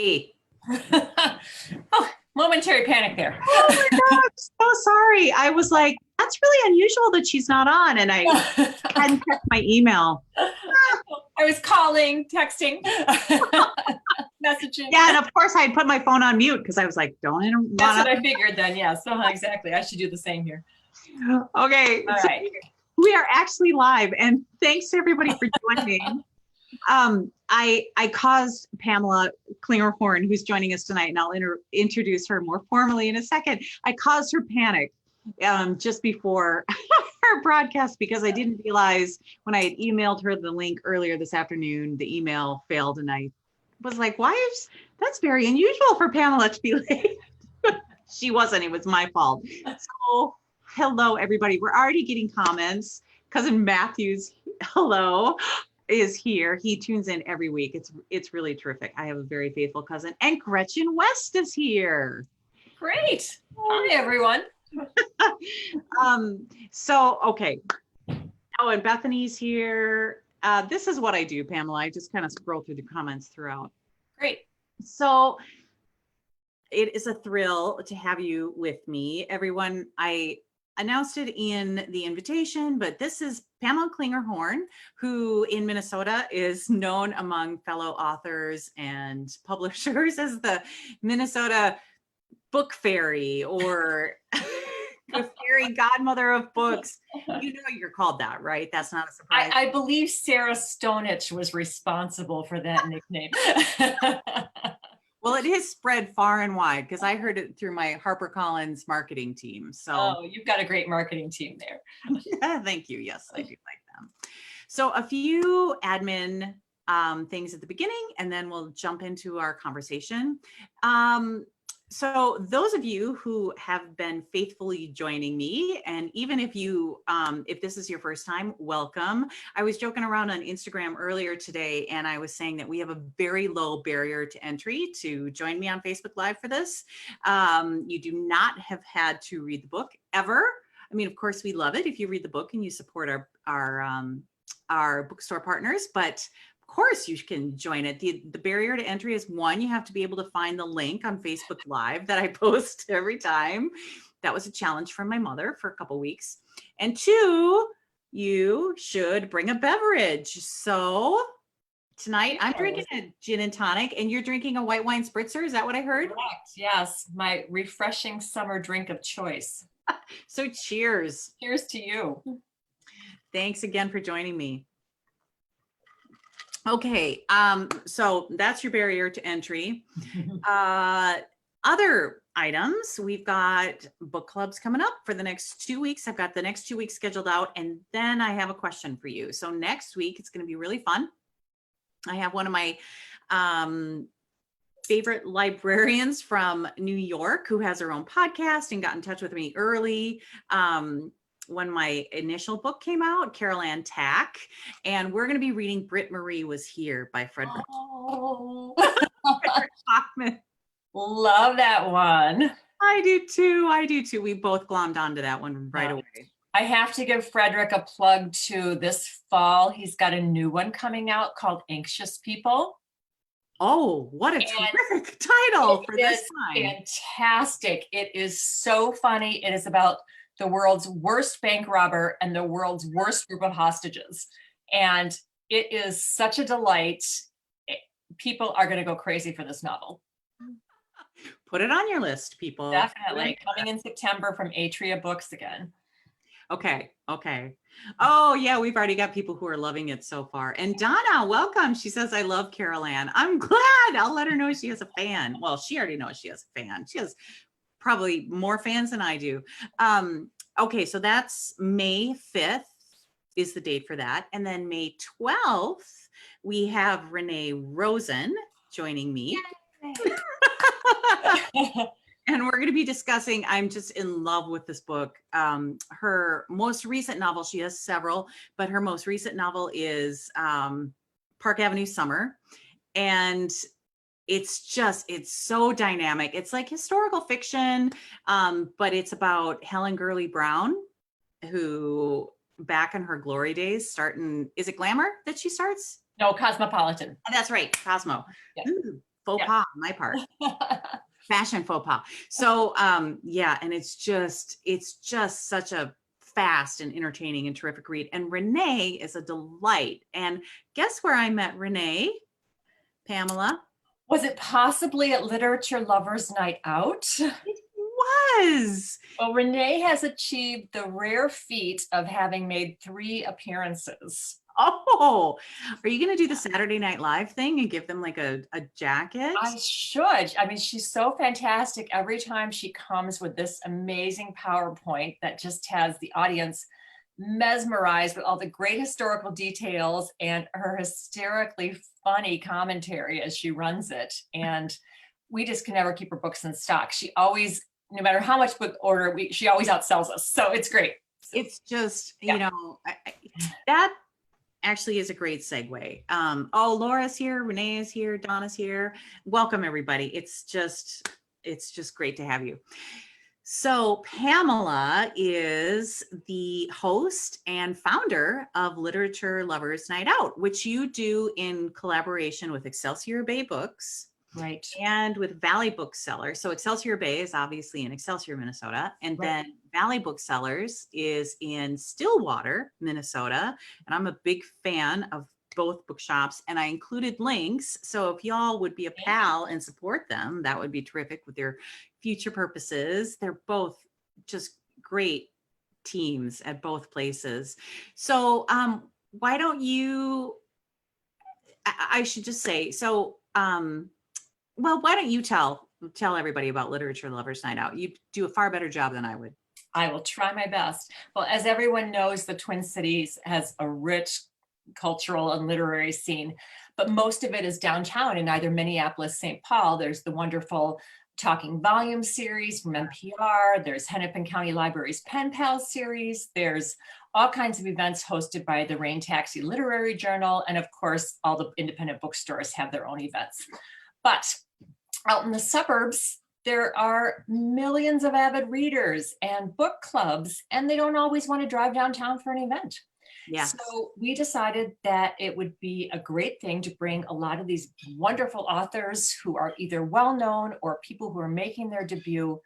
Hey. Oh, momentary panic there. Oh my God, I'm so sorry. I was like, that's really unusual that she's not on. And I hadn't checked my email. I was calling, texting, messaging. Yeah, and of course I had put my phone on mute because I was like, don't interrupt. That's what I figured then, yes. Exactly. I should do the same here. Okay. All right. We are actually live, and thanks to everybody for joining. I caused Pamela Klinger-Horn, who's joining us tonight, and I'll introduce her more formally in a second. I caused her panic just before our broadcast because I didn't realize when I had emailed her the link earlier this afternoon, the email failed, and I was like, that's very unusual for Pamela to be late. She wasn't, it was my fault. So hello, everybody. We're already getting comments. Cousin Matthew's hello is here. He tunes in every week. It's really terrific. I have a very faithful cousin. And Gretchen West is here. Great. Hi, everyone. Okay. Oh, and Bethany's here. This is what I do, Pamela. I just kind of scroll through the comments throughout. Great. So it is a thrill to have you with me. Everyone, I announced it in the invitation, but this is Pamela Klinger-Horn, who in Minnesota is known among fellow authors and publishers as the Minnesota book fairy or the fairy godmother of books. You know you're called that, right? That's not a surprise. I believe Sarah Stonich was responsible for that nickname. Well, it is spread far and wide because I heard it through my HarperCollins marketing team. So, oh, you've got a great marketing team there. Thank you. Yes, I do like them. So a few admin things at the beginning, and then we'll jump into our conversation. So those of you who have been faithfully joining me, and even if if this is your first time, welcome. I was joking around on Instagram earlier today, and I was saying that we have a very low barrier to entry to join me on Facebook Live for this. You do not have had to read the book ever. I mean, of course, we love it if you read the book and you support our bookstore partners, but of course you can join it. The barrier to entry is one, you have to be able to find the link on Facebook Live that I post every time. That was a challenge from my mother for a couple weeks. And two, you should bring a beverage. So tonight I'm drinking a gin and tonic and you're drinking a white wine spritzer. Is that what I heard? Correct. Yes. My refreshing summer drink of choice. So cheers. Cheers to you. Thanks again for joining me. Okay, so that's your barrier to entry. Other items, we've got book clubs coming up for the next 2 weeks. I've got the next 2 weeks scheduled out, and then I have a question for you. So next week, it's going to be really fun. I have one of my favorite librarians from New York who has her own podcast and got in touch with me early. When my initial book came out, Carol Ann Tack, and we're going to be reading Britt Marie Was Here by Frederick. Oh. Frederick Hoffman. Love that one. I do too. We both glommed onto that one right away. I have to give Frederick a plug too. This fall, he's got a new one coming out called Anxious People. Oh, what a terrific title for this time. Fantastic. It is so funny. It is about the world's worst bank robber and the world's worst group of hostages. And it is such a delight. People are going to go crazy for this novel. Put it on your list, people. Definitely. Coming in September from Atria Books again. Okay. Oh yeah, we've already got people who are loving it so far. And Donna, welcome. She says, I love Carol Ann. I'm glad. I'll let her know she has a fan. Well, she already knows she has a fan. She has probably more fans than I do. Okay, so that's May 5th is the date for that. And then May 12th, we have Renee Rosen joining me. And we're going to be discussing, I'm just in love with this book. Her most recent novel, she has several, but her most recent novel is Park Avenue Summer. And it's so dynamic. It's like historical fiction, but it's about Helen Gurley Brown, who back in her glory days, is it Glamour that she starts? No, Cosmopolitan. Oh, that's right, Cosmo. Yeah. Ooh, faux pas on my part. Fashion faux pas. So yeah, and it's just such a fast and entertaining and terrific read. And Renee is a delight. And guess where I met Renee, Pamela? Was it possibly at Literature Lovers Night Out? It was. Well, Renee has achieved the rare feat of having made 3 appearances. Oh, are you going to do the Saturday Night Live thing and give them like a jacket? I should. I mean, she's so fantastic. Every time she comes with this amazing PowerPoint that just has the audience mesmerized with all the great historical details and her hysterically funny commentary as she runs it. And we just can never keep her books in stock. She always, no matter how much book order, she always outsells us. So it's great. It's just, Yeah. you know, that actually is a great segue. Oh, Laura's here, Renee is here, Donna's here. Welcome everybody. It's just great to have you. So Pamela is the host and founder of Literature Lovers Night Out, which you do in collaboration with Excelsior Bay Books. Right. And with Valley Booksellers. So Excelsior Bay is obviously in Excelsior, Minnesota. And Right. then Valley Booksellers is in Stillwater, Minnesota. And I'm a big fan of both bookshops. And I included links. So if y'all would be a pal and support them, that would be terrific with their future purposes. They're both just great teams at both places. So why don't you, I should just say, so well, why don't you tell everybody about Literature Lovers Night Out? You do a far better job than I would. I will try my best. Well, as everyone knows, the Twin Cities has a rich cultural and literary scene, but most of it is downtown in either Minneapolis, St. Paul. There's the wonderful Talking Volumes series from NPR. There's Hennepin County Library's Pen Pals series. There's all kinds of events hosted by the Rain Taxi Literary Journal. And of course, all the independent bookstores have their own events. But out in the suburbs, there are millions of avid readers and book clubs, and they don't always want to drive downtown for an event. Yes. So we decided that it would be a great thing to bring a lot of these wonderful authors who are either well-known or people who are making their debut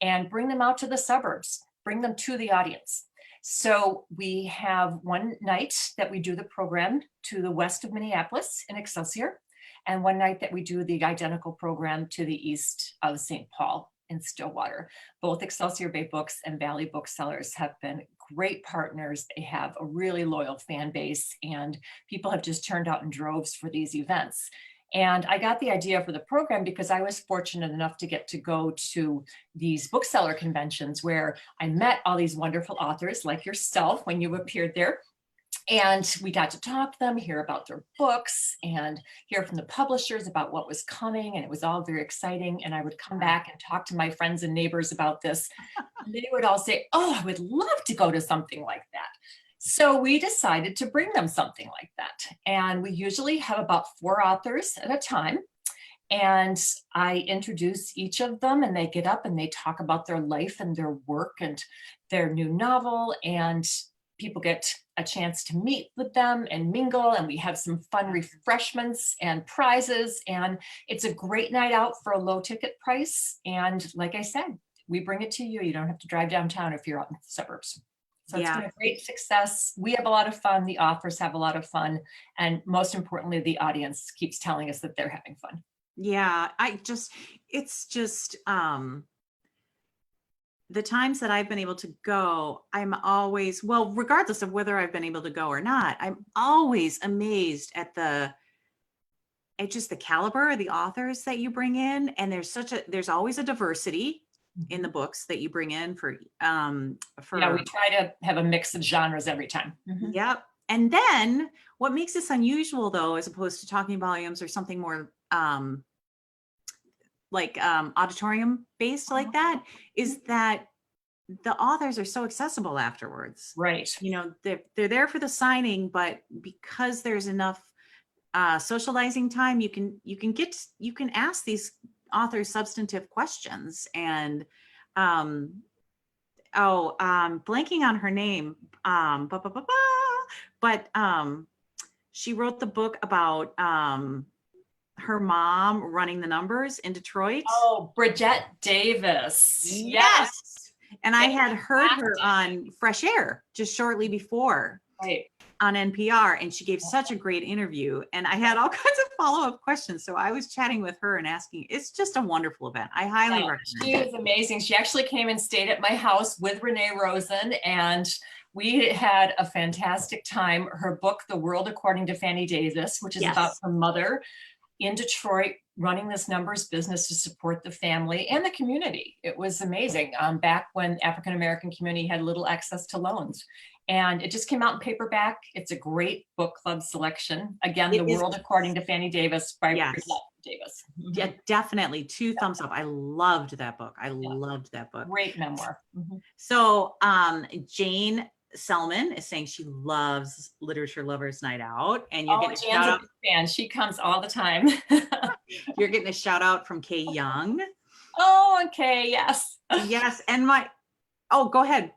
and bring them out to the suburbs, bring them to the audience. So we have one night that we do the program to the west of Minneapolis in Excelsior, and one night that we do the identical program to the east of St. Paul in Stillwater. Both Excelsior Bay Books and Valley Booksellers have been great partners. They have a really loyal fan base, and people have just turned out in droves for these events. And I got the idea for the program because I was fortunate enough to get to go to these bookseller conventions where I met all these wonderful authors like yourself when you appeared there. And we got to talk to them, hear about their books, and hear from the publishers about what was coming. And it was all very exciting. And I would come back and talk to my friends and neighbors about this. And they would all say, oh, I would love to go to something like that. So we decided to bring them something like that. And we usually have about 4 authors at a time. And I introduce each of them, and they get up and they talk about their life and their work and their new novel. And people get a chance to meet with them and mingle, and we have some fun refreshments and prizes, and it's a great night out for a low ticket price. And like I said, we bring it to you. You don't have to drive downtown if you're out in the suburbs. So it's been a great success. We have a lot of fun. The authors have a lot of fun. And most importantly, the audience keeps telling us that they're having fun. Yeah, it's just, the times that I've been able to go, I'm always, well, regardless of whether I've been able to go or not, I'm always amazed at just the caliber of the authors that you bring in. And there's always a diversity in the books that you bring in for Yeah, we try to have a mix of genres every time. Mm-hmm. Yep. And then what makes this unusual though, as opposed to Talking Volumes or something more auditorium based like that, is that the authors are so accessible afterwards. Right. You know, they're there for the signing, but because there's enough socializing time, you can ask these authors substantive questions. And blanking on her name, but she wrote the book about her mom running the numbers in Detroit. Oh, Bridget Davis. Yes. And I had heard her Fantastic. on Fresh Air just shortly before Right. on NPR, and she gave such a great interview. And I had all kinds of follow-up questions. So I was chatting with her and asking, it's just a wonderful event. I highly recommend She it. was amazing. She actually came and stayed at my house with Renee Rosen, and we had a fantastic time. Her book, The World According to Fannie Davis, which is about her mother in Detroit running this numbers business to support the family and the community. It was amazing. Back when African-American community had little access to loans. And it just came out in paperback. It's a great book club selection. Again, The World According to Fannie Davis by Bridget Davis. Yeah, definitely 2 thumbs up. I loved that book. I loved that book. Great memoir. So Jane Selman is saying she loves Literature Lovers Night Out, and you're getting a shout out. Fan. She comes all the time. You're getting a shout out from Kay Young. Oh, okay, yes. Yes, and go ahead.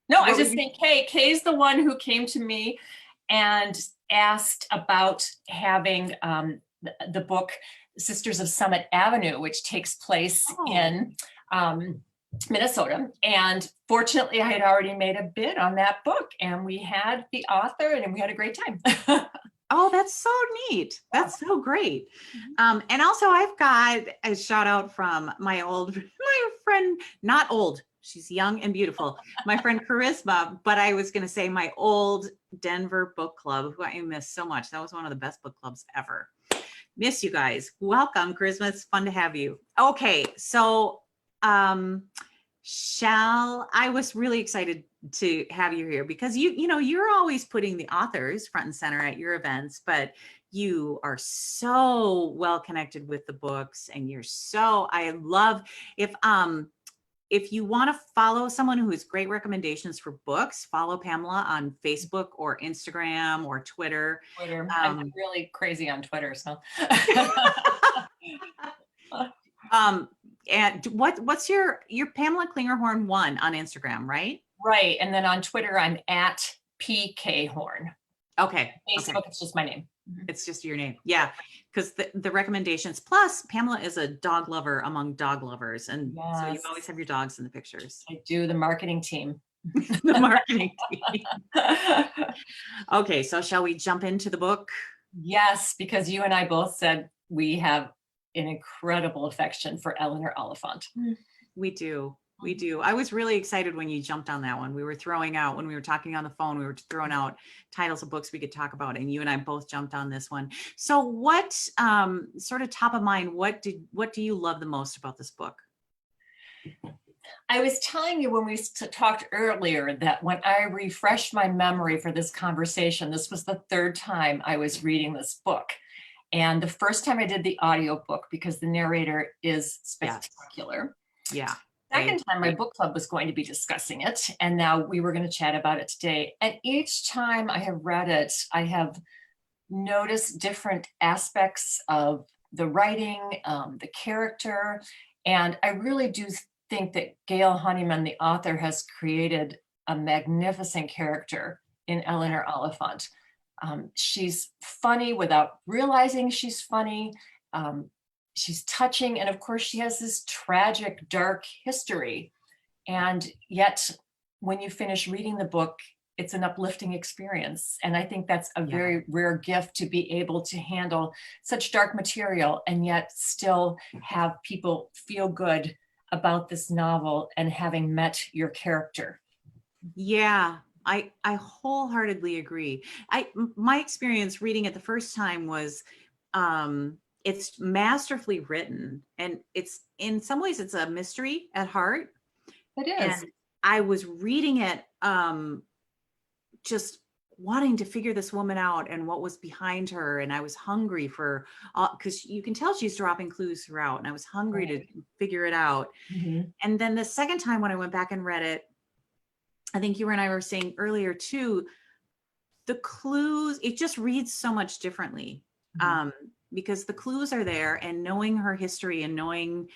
No, I was just saying Kay's the one who came to me and asked about having the book Sisters of Summit Avenue, which takes place in Minnesota. And fortunately, I had already made a bid on that book, and we had the author, and we had a great time. Oh, that's so neat. That's so great. And also I've got a shout out from my friend, not old, she's young and beautiful, my friend Charisma, but I was going to say my old Denver book club, who I miss so much. That was one of the best book clubs ever. Miss you guys. Welcome, Charisma. It's fun to have you. Okay. So, I was really excited to have you here because you're always putting the authors front and center at your events, but you are so well connected with the books, and I love if you want to follow someone who has great recommendations for books, follow Pamela on Facebook or Instagram or Twitter. I'm really crazy on Twitter, so. And what's your Pamela Klinger-Horn 1 on Instagram, right? Right. And then on Twitter, I'm at PK Horn. Okay. Facebook, it's just my name. It's just your name. Yeah. Because the recommendations, plus Pamela is a dog lover among dog lovers. And so you always have your dogs in the pictures. I do, the marketing team. The marketing team. Okay. So shall we jump into the book? Yes, because you and I both said we have an incredible affection for Eleanor Oliphant. We do. We do. I was really excited when you jumped on that one. We were throwing out, when we were talking on the phone, we were throwing out titles of books we could talk about, and you and I both jumped on this one. So what, sort of top of mind, what do you love the most about this book? I was telling you when we talked earlier that when I refreshed my memory for this conversation, this was the 3rd time I was reading this book. And the first time I did the audiobook because the narrator is spectacular. Yeah. Second time my book club was going to be discussing it, and now we were going to chat about it today. And each time I have read it, I have noticed different aspects of the writing, the character, and I really do think that Gail Honeyman, the author, has created a magnificent character in Eleanor Oliphant. She's funny without realizing she's funny. She's touching, and of course she has this tragic, dark history. And yet when you finish reading the book, it's an uplifting experience. And I think that's a very rare gift, to be able to handle such dark material and yet still have people feel good about this novel and having met your character. Yeah, I wholeheartedly agree. My experience reading it the first time was, it's masterfully written, and it's in some ways it's a mystery at heart. It is. And I was reading it, just wanting to figure this woman out and what was behind her. And I was hungry for, because you can tell she's dropping clues throughout, and I was hungry to figure it out. And then the second time when I went back and read it, I think you and I were saying earlier too, the clues, it just reads so much differently. Because the clues are there, and knowing her history and knowing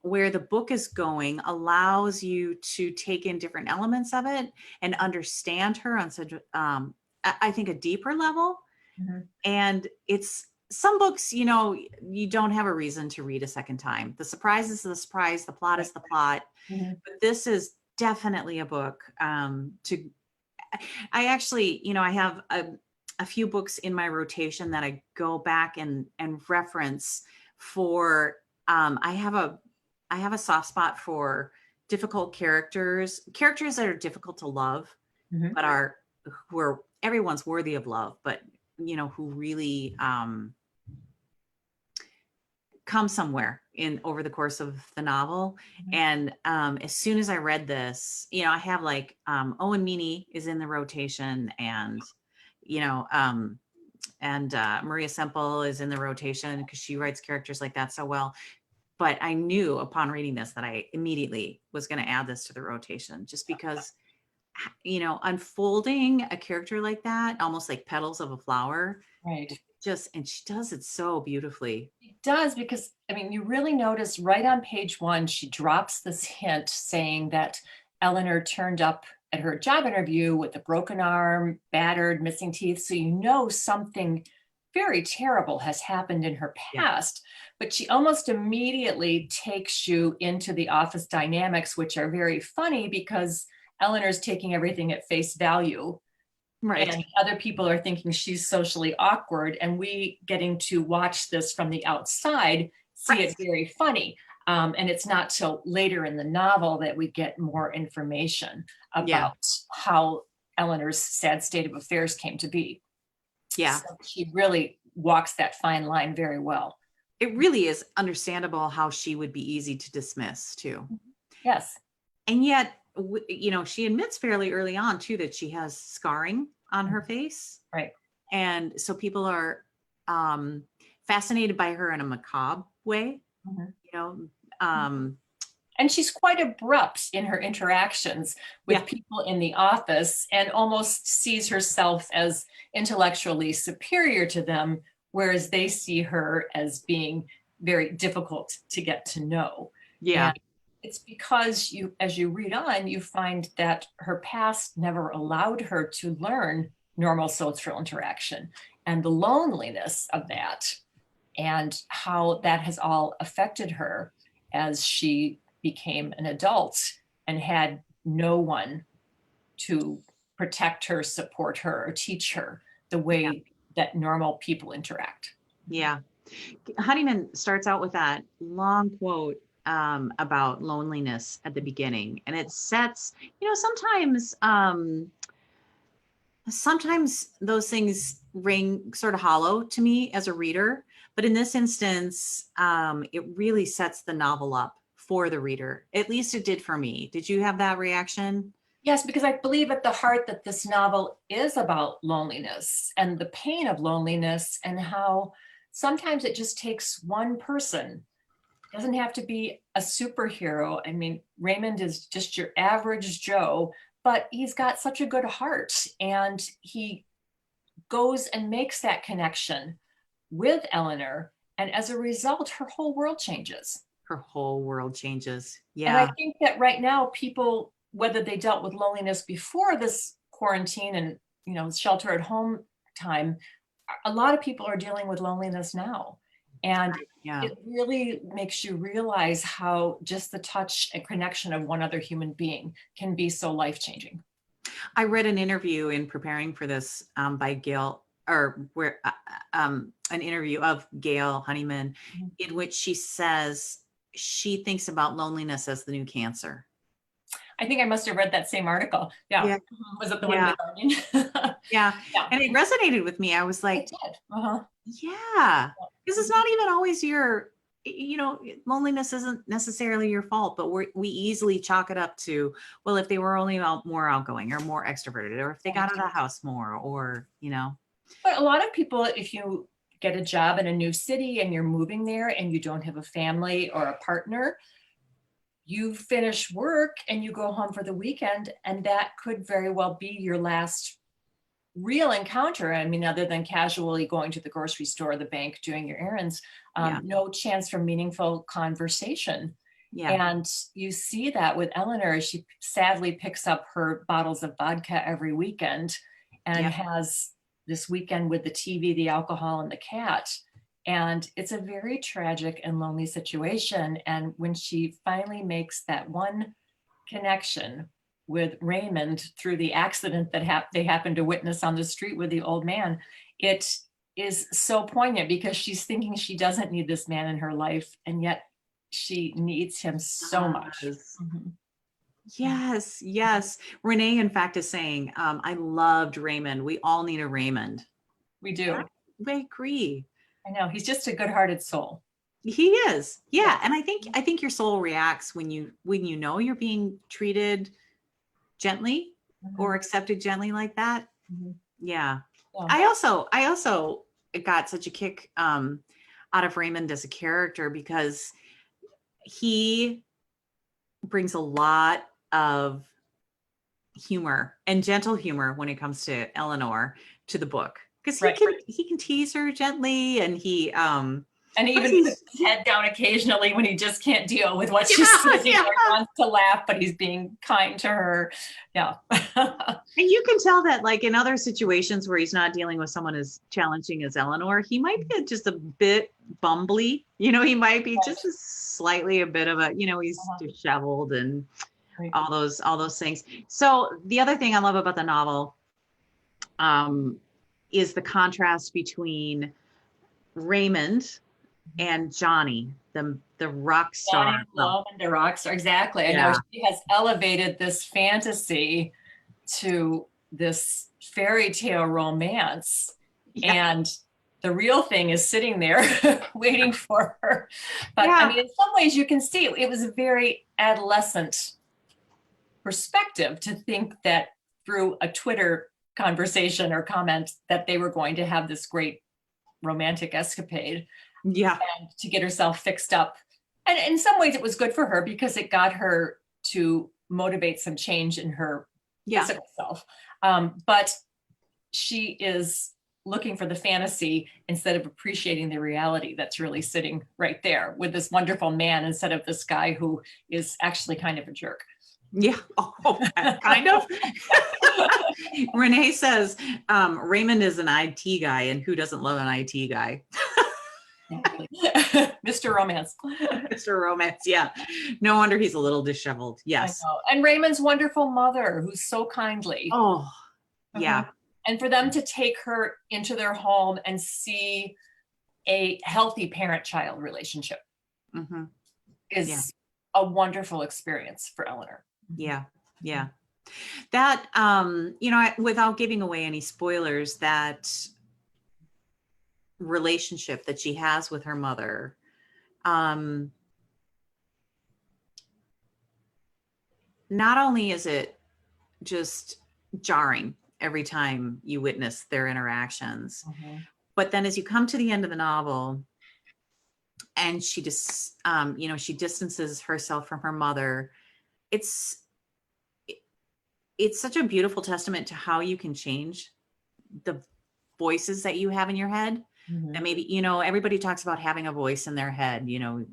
where the book is going allows you to take in different elements of it and understand her on such, I think, a deeper level. And it's some books, you know, you don't have a reason to read a second time. The surprise is the surprise, the plot is the plot. Mhm. But this is definitely a book to, I actually, you know, I have a few books in my rotation that I go back and reference for, I have a soft spot for difficult characters that are difficult to love, Mhm. but are, who are, everyone's worthy of love, but you know, who really come somewhere in over the course of the novel. Mhm. And as soon as I read this, you know, I have like Owen Meany is in the rotation, and you know, Maria Semple is in the rotation because she writes characters like that so well. But I knew upon reading this that I immediately was going to add this to the rotation, just because, you know, unfolding a character like that, almost like petals of a flower, Right. just, and she does it so beautifully. It does, because I mean, you really notice right on page 1, she drops this hint saying that Eleanor turned up at her job interview with a broken arm, battered, missing teeth. So you know something very terrible has happened in her Yeah. past. But she almost immediately takes you into the office dynamics, which are very funny because Eleanor's taking everything at face value Right. and other people are thinking she's socially awkward, and we getting to watch this from the outside see Right. it very funny. And it's not till later in the novel that we get more information Yeah. about how Eleanor's sad state of affairs came to be. Yeah. So she really walks that fine line very well. It really is understandable how she would be easy to dismiss too. Yes. And yet, you know, she admits fairly early on too that she has scarring on her face. Right. And so people are fascinated by her in a macabre way, Mhm. you know. Um, And she's quite abrupt in her interactions with yeah. people in the office and almost sees herself as intellectually superior to them, whereas they see her as being very difficult to get to know. Yeah. And it's because you, as you read on, you find that her past never allowed her to learn normal social interaction and the loneliness of that and how that has all affected her as she became an adult and had no one to protect her, support her, or teach her the Yeah. way that normal people interact. Yeah. Honeyman starts out with that long quote about loneliness at the beginning, and it sets, you know, sometimes those things ring sort of hollow to me as a reader, but in this instance, it really sets the novel up for the reader. At least it did for me. Did you have that reaction? Yes, because I believe at the heart that this novel is about loneliness and the pain of loneliness and how sometimes it just takes one person. It doesn't have to be a superhero. I mean, Raymond is just your average Joe, but he's got such a good heart and he goes and makes that connection with Eleanor. And as a result, her whole world changes. Her whole world changes. And I Yeah. think that right now, people, whether they dealt with loneliness before this quarantine and, you know, shelter at home time, a lot of people are dealing with loneliness now. And Yeah. it really makes you realize how just the touch and connection of one other human being can be so life-changing. I read an interview in preparing for this by Gail, or where an interview of Gail Honeyman, Mhm. in which she says she thinks about loneliness as the new cancer. I think I must have read that same article. Yeah. Yeah. Was it the one Yeah. with Guardian? Yeah. Yeah, And it resonated with me. I was it like, did. Uh-huh. yeah, because it's not even always your, you know, loneliness isn't necessarily your fault, but we easily chalk it up to, well, if they were only more outgoing or more extroverted, or if they got out of the house more, or, you know. But a lot of people, if you get a job in a new city and you're moving there and you don't have a family or a partner, you finish work and you go home for the weekend, and that could very well be your last real encounter. I mean, other than casually going to the grocery store, the bank, doing your errands, Yeah. no chance for meaningful conversation. Yeah. And you see that with Eleanor as she sadly picks up her bottles of vodka every weekend and Yeah. has this weekend with the TV, the alcohol, and the cat. And it's a very tragic and lonely situation. And when she finally makes that one connection with Raymond through the accident that they happened to witness on the street with the old man, it is so poignant because she's thinking she doesn't need this man in her life, and yet she needs him so much. Yes. Mhm. Yes, yes. Renee, in fact, is saying, I loved Raymond. We all need a Raymond. We do. I agree. I know. He's just a good-hearted soul. He is. Yeah. Yeah. And I think your soul reacts when you know you're being treated gently or accepted gently like that. Mhm. Yeah. Yeah. I also got such a kick out of Raymond as a character because he brings a lot of humor and gentle humor when it comes to Eleanor to the book, because Right. he can tease her gently, and he And he even puts his head down occasionally when he just can't deal with what she's saying. yeah. Or he wants to laugh, but he's being kind to her. Yeah. And you can tell that, like, in other situations where he's not dealing with someone as challenging as Eleanor, he might be just a bit bumbly. You know, he might be just slightly a bit of a, you know, he's disheveled and Right. all those things. So the other thing I love about the novel is the contrast between Raymond and Johnny, the rock star. Johnny Blow and the rock star. Exactly. I Yeah. know she has elevated this fantasy to this fairy tale romance. Yeah. And the real thing is sitting there waiting for her. But Yeah. I mean, in some ways you can see it was a very adolescent perspective to think that through a Twitter conversation or comment that they were going to have this great romantic escapade. Yeah. And to get herself fixed up. And in some ways it was good for her because it got her to motivate some change in her physical self. But she is looking for the fantasy instead of appreciating the reality that's really sitting right there with this wonderful man instead of this guy who is actually kind of a jerk. Yeah. Oh, kind of. Renee says Raymond is an IT guy, and who doesn't love an IT guy? Mr. Romance. Mr. Romance. Yeah. No wonder he's a little disheveled. Yes. I know. And Raymond's wonderful mother, who's so kindly. Oh, yeah. And for them to take her into their home and see a healthy parent-child relationship is a wonderful experience for Eleanor. Yeah. Yeah. That, you know, without giving away any spoilers, that relationship that she has with her mother, not only is it just jarring every time you witness their interactions, but then as you come to the end of the novel and she just, you know, she distances herself from her mother, it's such a beautiful testament to how you can change the voices that you have in your head. And maybe, you know, everybody talks about having a voice in their head, you know,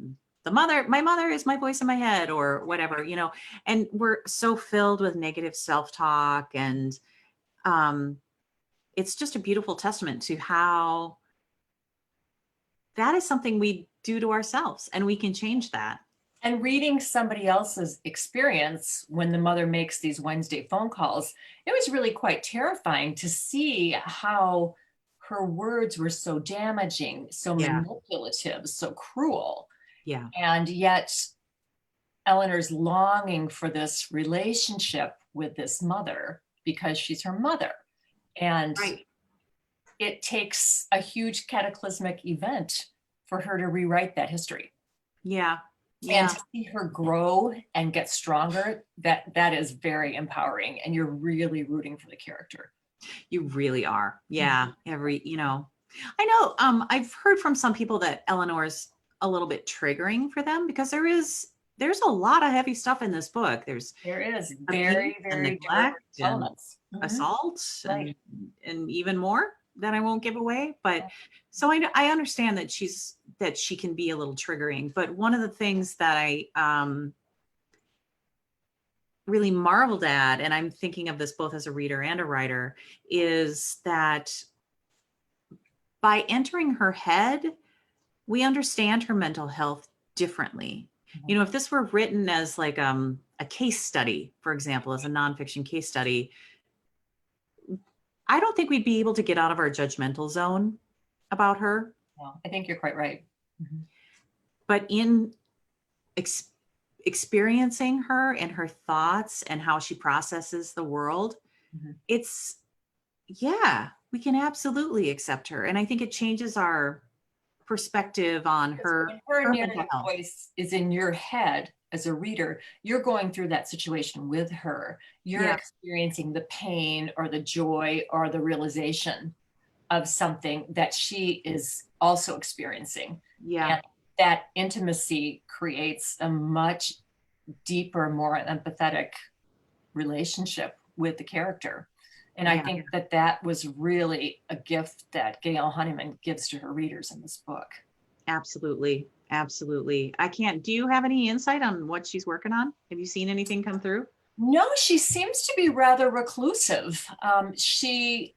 my mother is my voice in my head or whatever, you know, and we're so filled with negative self-talk. And it's just a beautiful testament to how that is something we do to ourselves, and we can change that. And reading somebody else's experience when the mother makes these Wednesday phone calls, it was really quite terrifying to see how her words were so damaging, so manipulative, so cruel. Yeah. And yet Eleanor's longing for this relationship with this mother because she's her mother. And it takes a huge cataclysmic event for her to rewrite that history. Yeah. And to see her grow and get stronger, that is very empowering. And you're really rooting for the character. You really are. Yeah. You know, I know, I've heard from some people that Eleanor's a little bit triggering for them because there's a lot of heavy stuff in this book. There is very neglect and elements. assault and even more that I won't give away. But so I understand that she can be a little triggering. But one of the things that I really marveled at, and I'm thinking of this both as a reader and a writer, is that by entering her head, we understand her mental health differently. You know, if this were written as like a case study, for example, as a nonfiction case study, I don't think we'd be able to get out of our judgmental zone about her. No, I think you're quite right. But in experiencing her and her thoughts and how she processes the world, it's, yeah, we can absolutely accept her. And I think it changes our perspective on her, When her her mental narrative health. voice is in your head as a reader, you're going through that situation with her. You're Yeah. experiencing the pain or the joy or the realization of something that she is also experiencing. Yeah. And that intimacy creates a much deeper, more empathetic relationship with the character. And I Yeah. think that that was really a gift that Gail Honeyman gives to her readers in this book. Absolutely. Absolutely. I can't, do you have any insight on what she's working on? Have you seen anything come through? No, she seems to be rather reclusive. She,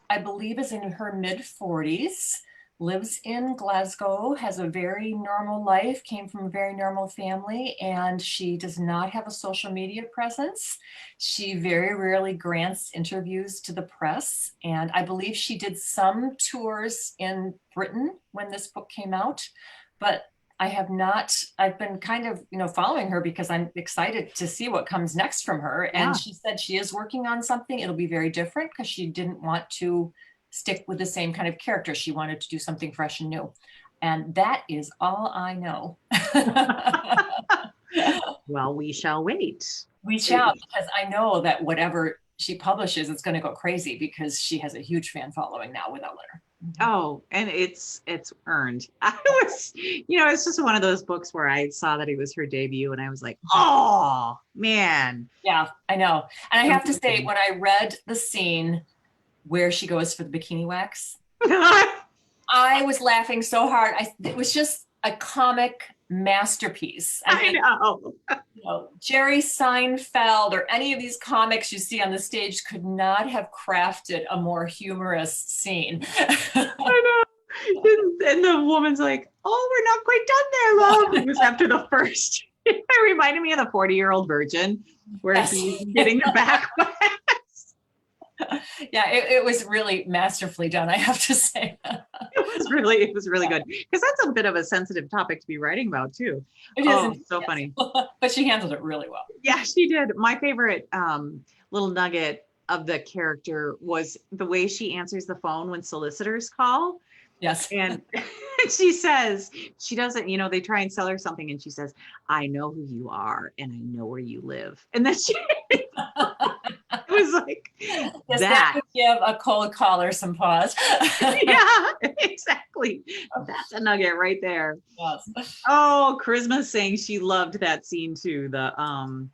I believe, is in her mid 40s, lives in Glasgow, has a very normal life, came from a very normal family, and she does not have a social media presence. She very rarely grants interviews to the press. And I believe she did some tours in Britain when this book came out, but I have not, I've been kind of, following her because I'm excited to see what comes next from her. Yeah. And she said she is working on something. It'll be very different because she didn't want to stick with the same kind of character. She wanted to do something fresh and new. And that is all I know. Well, we shall wait. We shall, because I know that whatever she publishes, it's going to go crazy because she has a huge fan following now with Eleanor. Oh, and it's earned. I was, it's just one of those books where I saw that it was her debut and I was like, oh man. Yeah, I know. And I have to say, when I read the scene where she goes for the bikini wax, I was laughing so hard. It was just a comic masterpiece. I know. Jerry Seinfeld or any of these comics you see on the stage could not have crafted a more humorous scene. I know. And the woman's like, oh, we're not quite done there, love. It was after the first. It reminded me of the 40-year-old virgin where he's getting the back wax. Yeah, it was really masterfully done, I have to say. It was really good. Because that's a bit of a sensitive topic to be writing about too. It is so funny. But she handled it really well. Yeah, she did. My favorite little nugget of the character was the way she answers the phone when solicitors call. Yes. And she says, she doesn't, they try and sell her something and she says, I know who you are and I know where you live. And then she it was like, yes, that would give a cold caller some pause. Yeah, exactly. That's a nugget right there. Yes. Oh, Charisma's saying she loved that scene too. The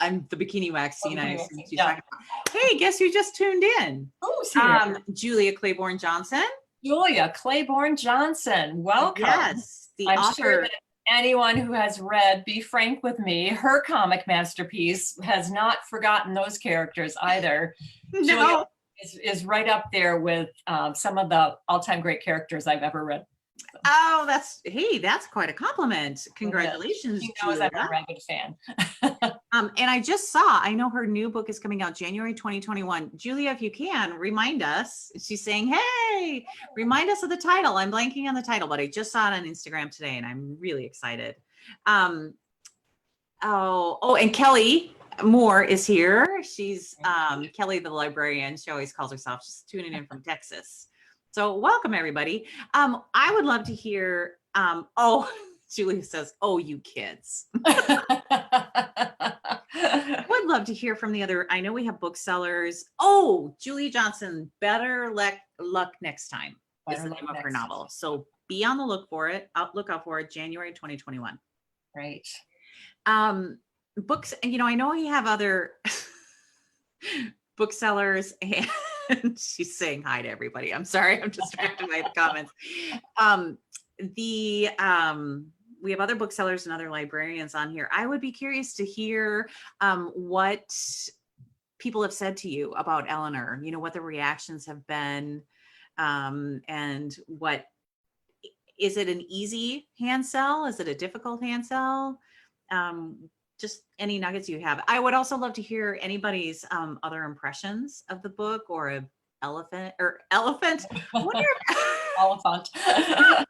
bikini wax scene. I assume she's talking about. Hey, guess who just tuned in? Who's here? Julia Claiborne Johnson. Julia Claiborne Johnson. Welcome. Yes, the I'm author. sure that anyone who has read Be Frank with Me, her comic masterpiece, has not forgotten those characters either. No. Julia is right up there with some of the all-time great characters I've ever read. Oh, that's quite a compliment. Congratulations, She knows Julia. I'm a rabid fan. And I just saw, I know her new book is coming out January 2021. Julia, if you can, remind us. She's saying, hey, remind us of the title. I'm blanking on the title, but I just saw it on Instagram today and I'm really excited. And Kelly Moore is here. She's Kelly, the librarian. She always calls herself. She's tuning in from Texas. So welcome, everybody. I would love to hear, Julia says, oh, you kids. I would love to hear from the other. I know we have booksellers. Oh, Julia Johnson, Better Luck Next Time is the name of her novel. So be on the look out for it, January 2021. Right. Books, and I know we have other booksellers, and she's saying hi to everybody. I'm sorry, I'm distracted by the comments. We have other booksellers and other librarians on here. I would be curious to hear what people have said to you about Eleanor, what the reactions have been. and what, is it an easy hand sell? Is it a difficult hand sell? Just any nuggets you have. I would also love to hear anybody's other impressions of the book, or a elephant. I wonder Oliphant. I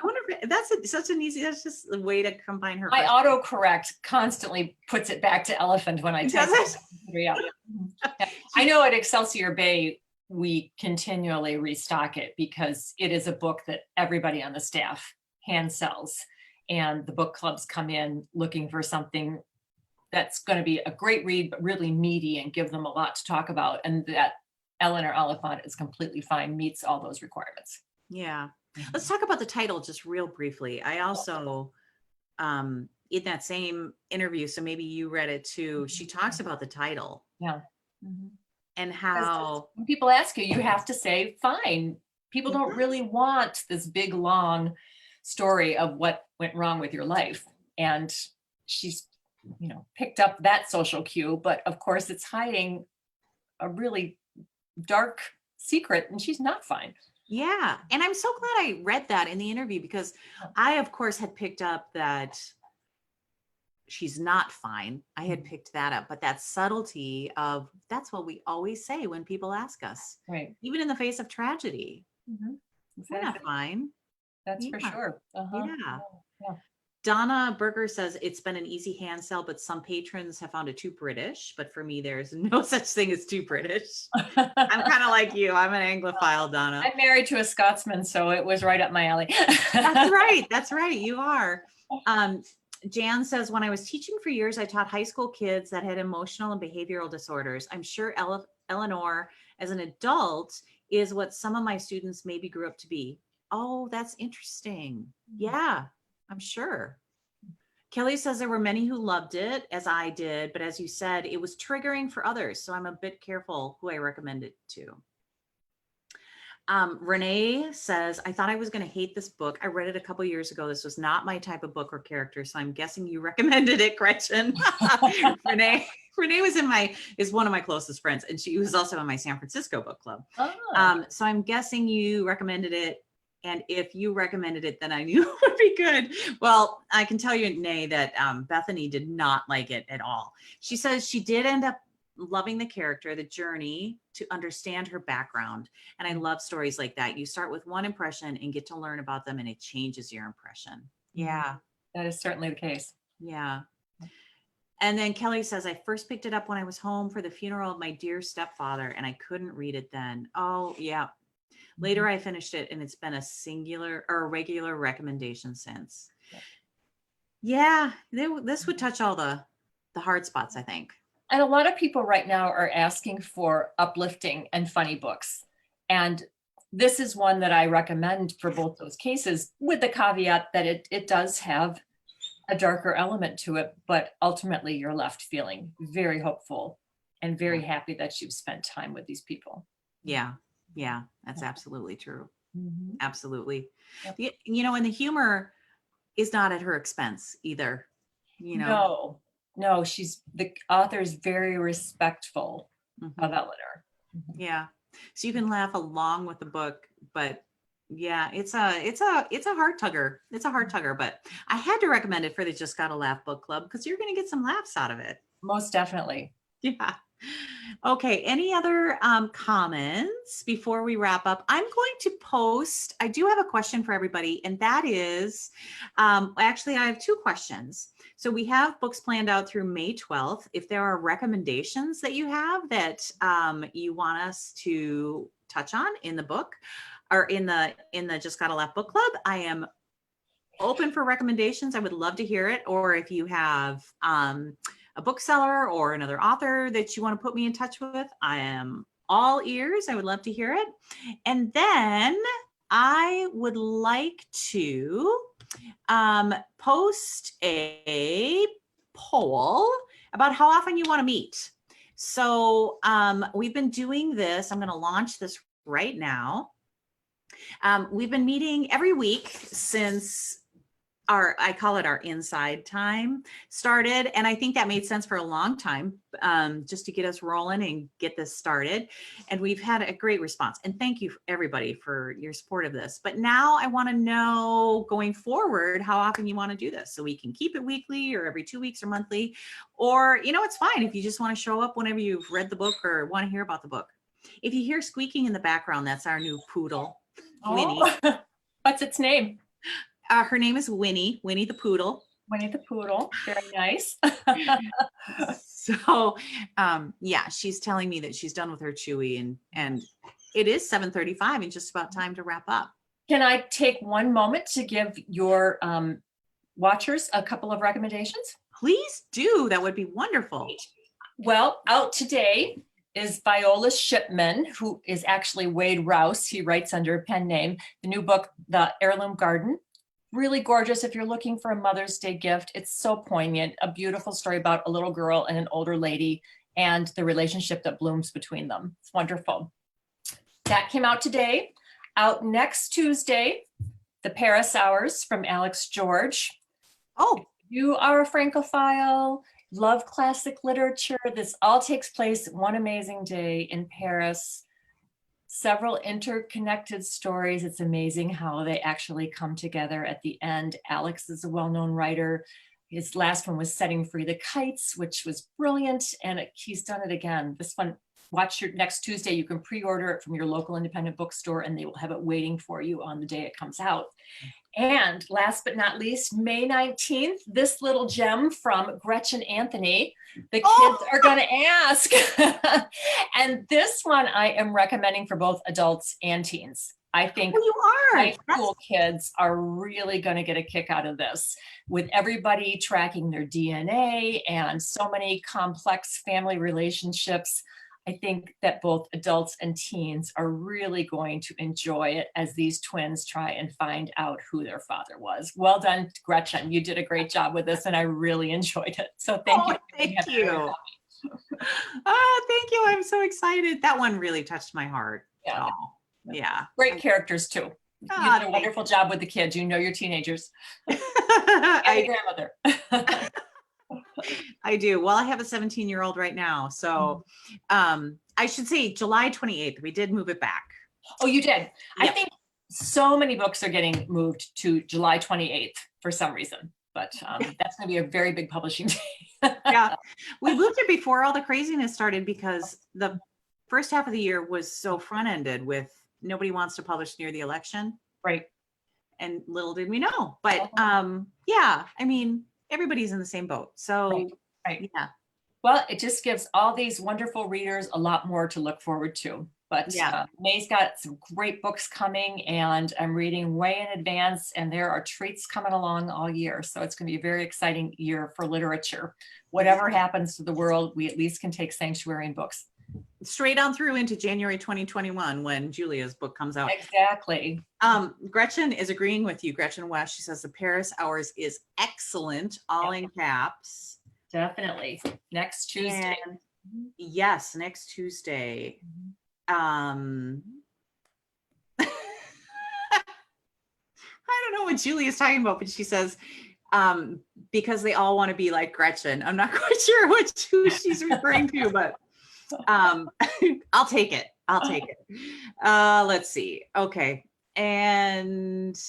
wonder if that's such an easy, that's just a way to combine her. My question. autocorrect constantly puts it back to elephant when I type Does it? it. Yeah. I know at Excelsior Bay, we continually restock it because it is a book that everybody on the staff hand sells. And the book clubs come in looking for something that's going to be a great read, but really meaty and give them a lot to talk about. And that ELEANOR Oliphant is completely fine, meets all those requirements. Yeah. Let's talk about the title just real briefly. I also, in that same interview, so maybe you read it too, she talks about the title. Yeah. And how when people ask you, you have to say, fine. People don't really want this big, long story of what went wrong with your life. And she's, picked up that social cue, but of course it's hiding a really dark secret, and she's not fine. Yeah. And I'm so glad I read that in the interview, because I, of course, had picked up that she's not fine. I had picked that up, but that subtlety of, that's what we always say when people ask us, Right. Even in the face of tragedy, we're not fine. That's for sure. Yeah. Donna Berger says, it's been an easy hand sell, but some patrons have found it too British. But for me, there's no such thing as too British. I'm kind of like you. I'm an Anglophile, Donna. I'm married to a Scotsman, so it was right up my alley. That's right. That's right. You are. Jan says, when I was teaching for years, I taught high school kids that had emotional and behavioral disorders. I'm sure Eleanor, as an adult, is what some of my students maybe grew up to be. Oh, that's interesting. Yeah, I'm sure. Kelly says there were many who loved it, as I did, but as you said, it was triggering for others. So I'm a bit careful who I recommend it to. Renee says, I thought I was going to hate this book. I read it a couple years ago. This was not my type of book or character, so I'm guessing you recommended it, Gretchen. Renee is one of my closest friends, and she was also in my San Francisco book club. So I'm guessing you recommended it. And if you recommended it, then I knew it would be good. Well, I can tell you, Nay, that Bethany did not like it at all. She says she did end up loving the character, the journey to understand her background. And I love stories like that. You start with one impression and get to learn about them, and it changes your impression. Yeah. That is certainly the case. Yeah. And then Kelly says, I first picked it up when I was home for the funeral of my dear stepfather, and I couldn't read it then. Oh, yeah. Later, I finished it, and it's been a regular recommendation since. Yeah, this would touch all the hard spots, I think. And a lot of people right now are asking for uplifting and funny books. And this is one that I recommend for both those cases, with the caveat that it does have a darker element to it, but ultimately you're left feeling very hopeful and very happy that you've spent time with these people. Yeah. Yeah, that's absolutely true. Absolutely. Yep. And the humor is not at her expense either. No, the author is very respectful of Eleanor. Yeah. So you can laugh along with the book, but yeah, it's a heart tugger. It's a heart tugger, but I had to recommend it for the Just Gotta Laugh book club, because you're going to get some laughs out of it. Most definitely. Yeah. Okay. Any other comments before we wrap up? I'm going to post, I do have a question for everybody, and that is, actually, I have two questions. So we have books planned out through May 12th. If there are recommendations that you have that you want us to touch on in the book or in the Just Gotta Laugh book club, I am open for recommendations. I would love to hear it. Or if you have a bookseller or another author that you want to put me in touch with, I am all ears. I would love to hear it. And then I would like to post a poll about how often you want to meet. So we've been doing this. I'm going to launch this right now. We've been meeting every week since I call it our inside time started. And I think that made sense for a long time, just to get us rolling and get this started. And we've had a great response. And thank you everybody for your support of this. But now I want to know going forward, how often you want to do this so we can keep it weekly or every 2 weeks or monthly, or, it's fine if you just want to show up whenever you've read the book or want to hear about the book. If you hear squeaking in the background, that's our new poodle, Winnie. What's its name? Her name is Winnie the poodle. Winnie the poodle. Very nice. So, yeah, she's telling me that she's done with her Chewy, and it is 7:35 and just about time to wrap up. Can I take one moment to give your watchers a couple of recommendations? Please do. That would be wonderful. Well, out today is Viola Shipman, who is actually Wade Rouse. He writes under a pen name. The new book, The Heirloom Garden. Really gorgeous if you're looking for a Mother's Day gift. It's so poignant. A beautiful story about a little girl and an older lady and the relationship that blooms between them. It's wonderful. That came out today. Out next Tuesday, The Paris Hours from Alex George. Oh, You are a Francophile, love classic literature. This all takes place one amazing day in Paris. Several interconnected stories. It's amazing how they actually come together at the end. Alex is a well-known writer. His last one was Setting Free the Kites, which was brilliant. And he's done it again. This one, watch your next Tuesday. You can pre-order it from your local independent bookstore and they will have it waiting for you on the day it comes out. And last but not least, May 19th, this little gem from Gretchen Anthony, The Kids Are Gonna Ask. And this one I am recommending for both adults and teens. I think you are. high school kids are really going to get a kick out of this, with everybody tracking their DNA and so many complex family relationships. I think that both adults and teens are really going to enjoy it as these twins try and find out who their father was. Well done, Gretchen. You did a great job with this and I really enjoyed it. So thank you. Thank you. Thank you. I'm so excited. That one really touched my heart. Yeah. Oh, yeah. Great characters too. You did a wonderful job with the kids. You know your teenagers. And the grandmother. I do. Well, I have a 17-year-old right now. So I should say July 28th. We did move it back. Oh, you did? Yep. I think so many books are getting moved to July 28th for some reason, but that's going to be a very big publishing day. Yeah. We moved it before all the craziness started because the first half of the year was so front-ended with nobody wants to publish near the election. Right. And little did we know. But yeah, I mean, everybody's in the same boat. So right. Yeah. Well, it just gives all these wonderful readers a lot more to look forward to. But May's got some great books coming and I'm reading way in advance and there are treats coming along all year. So it's going to be a very exciting year for literature. Whatever happens to the world, we at least can take sanctuary in books. Straight on through into January 2021 when Julia's book comes out. Exactly. Gretchen is agreeing with you. Gretchen West, she says The Paris Hours is excellent, all in caps. Definitely. Next Tuesday. And yes, next Tuesday. I don't know what Julie is talking about, but she says, because they all want to be like Gretchen. I'm not quite sure who she's referring to, but I'll take it. Let's see. Okay. And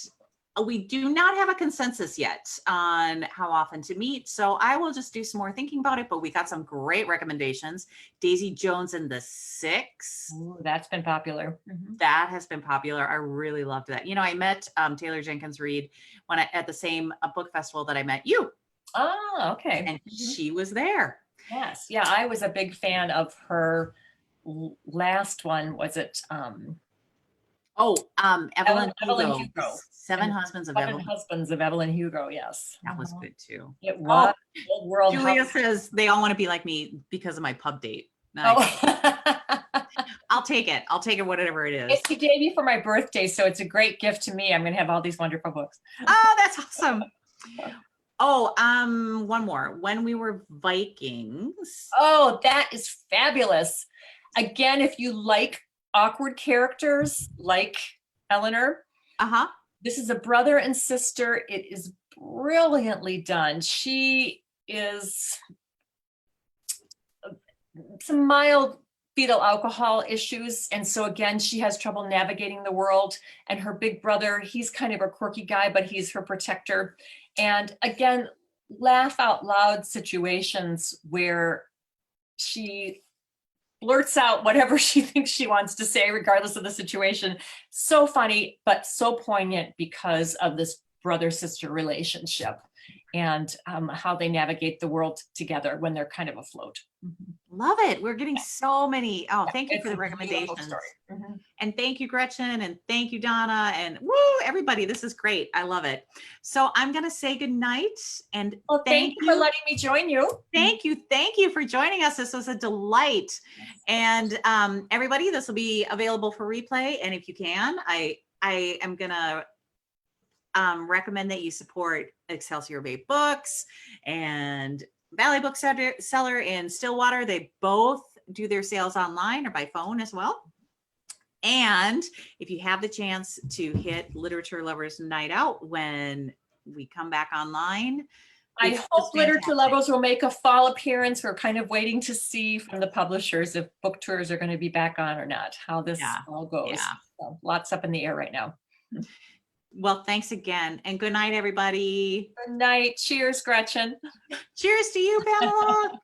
we do not have a consensus yet on how often to meet. So I will just do some more thinking about it, but we got some great recommendations. Daisy Jones and the Six. Ooh, that's been popular. That has been popular. I really loved that. You know, I met Taylor Jenkins Reid at the same book festival that I met you. Oh, okay. And she was there. Yes. Yeah. I was a big fan of her last one. Was it? Evelyn Hugo. Seven Husbands of Evelyn. Husbands of Evelyn Hugo. Yes. That was good too. It was. Old world. Julia says they all want to be like me because of my pub date. Oh. I'll take it. I'll take it, whatever it is. It's the day before my birthday, so it's a great gift to me. I'm going to have all these wonderful books. Oh, that's awesome. Oh, one more. When We Were Vikings. Oh, that is fabulous. Again, if you like awkward characters like Eleanor, Uh-huh. this is a brother and sister. It is brilliantly done. She is some mild fetal alcohol issues. And so again, she has trouble navigating the world. And her big brother, he's kind of a quirky guy, but he's her protector. And again, laugh out loud situations where she blurts out whatever she thinks she wants to say, regardless of the situation. So funny, but so poignant because of this brother-sister relationship and how they navigate the world together when they're kind of afloat. Love it. We're getting so many. Oh, thank you It's for the a beautiful recommendations. story. Mhm. And thank you, Gretchen. And thank you, Donna. And woo, everybody. This is great. I love it. So I'm going to say good night. And Well, thank you for letting me join you. Thank you. Thank you for joining us. This was a delight. And everybody, this will be available for replay. And if you can, I am going to recommend that you support Excelsior Bay Books and Valley Bookseller in Stillwater. They both do their sales online or by phone as well. And if you have the chance to hit Literature Lovers Night Out when we come back online, I hope Literature Lovers will make a fall appearance. We're kind of waiting to see from the publishers if book tours are going to be back on or not, how this all goes. Yeah. So, lots up in the air right now. Well, thanks again. And good night, everybody. Good night. Cheers, Gretchen. Cheers to you, Pamela.